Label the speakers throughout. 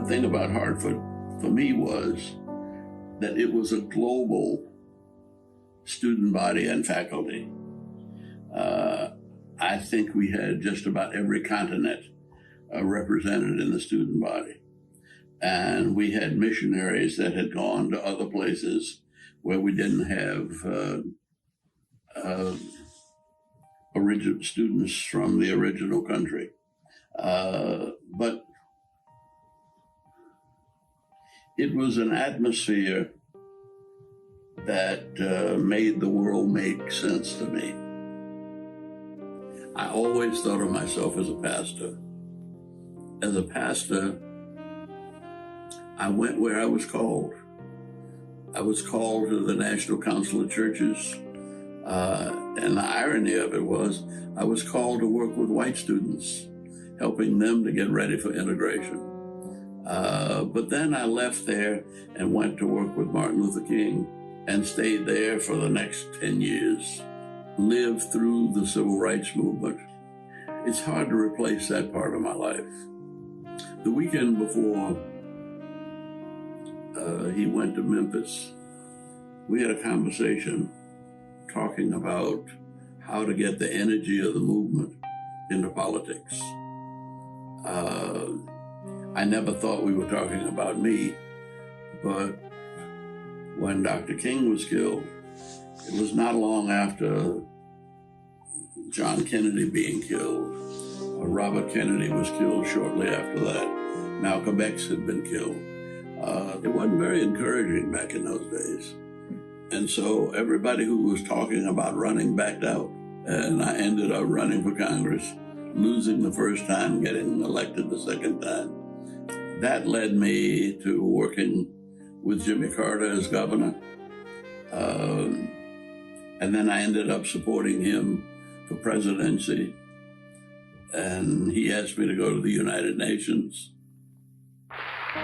Speaker 1: thing about Hartford for me was that it was a global student body and faculty. I think we had just about every continent represented in the student body. And we had missionaries that had gone to other places where we didn't have original students from the original country. But it was an atmosphere that made the world make sense to me. I always thought of myself as a pastor. As a pastor, I went where I was called. I was called to the National Council of Churches. And the irony of it was, I was called to work with white students, helping them to get ready for integration. But then I left there and went to work with Martin Luther King and stayed there for the next 10 years. Lived through the civil rights movement. It's hard to replace that part of my life. The weekend before he went to Memphis, we had a conversation talking about how to get the energy of the movement into politics. I never thought we were talking about me, but when Dr. King was killed, it was not long after John Kennedy being killed. Robert Kennedy was killed shortly after that. Malcolm X had been killed. It wasn't very encouraging back in those days. And so everybody who was talking about running backed out. And I ended up running for Congress, losing the first time, getting elected the second time. That led me to working with Jimmy Carter as governor. And then I ended up supporting him for presidency. And he asked me to go to the United Nations.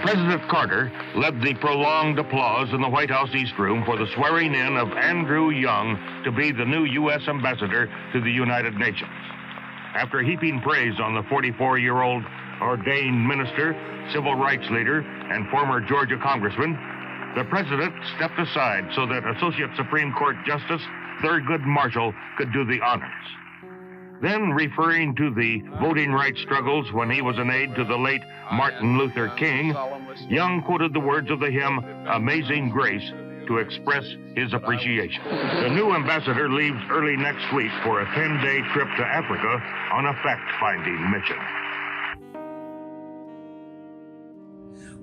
Speaker 2: President Carter led the prolonged applause in the White House East Room for the swearing in of Andrew Young to be the new U.S. ambassador to the United Nations. After heaping praise on the 44-year-old ordained minister, civil rights leader, and former Georgia congressman, the president stepped aside so that Associate Supreme Court Justice Thurgood Marshall could do the honors. Then, referring to the voting rights struggles when he was an aide to the late Martin Luther King, Young quoted the words of the hymn Amazing Grace to express his appreciation. The new ambassador leaves early next week for a 10-day trip to Africa on a fact-finding mission.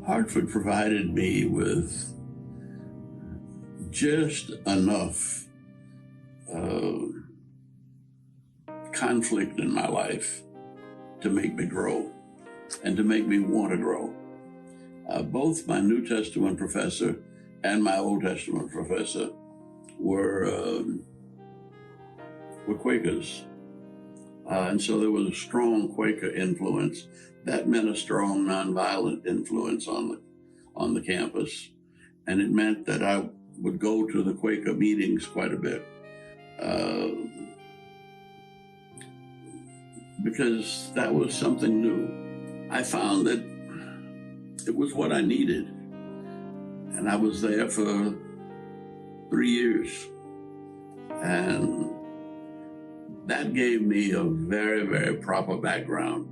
Speaker 1: Hartford provided me with just enough conflict in my life to make me grow and to make me want to grow. Both my New Testament professor and my Old Testament professor were Quakers. And so there was a strong Quaker influence. That meant a strong nonviolent influence on the campus. And it meant that I would go to the Quaker meetings quite a bit. Because that was something new. I found that it was what I needed. And I was there for 3 years. And that gave me a very, very proper background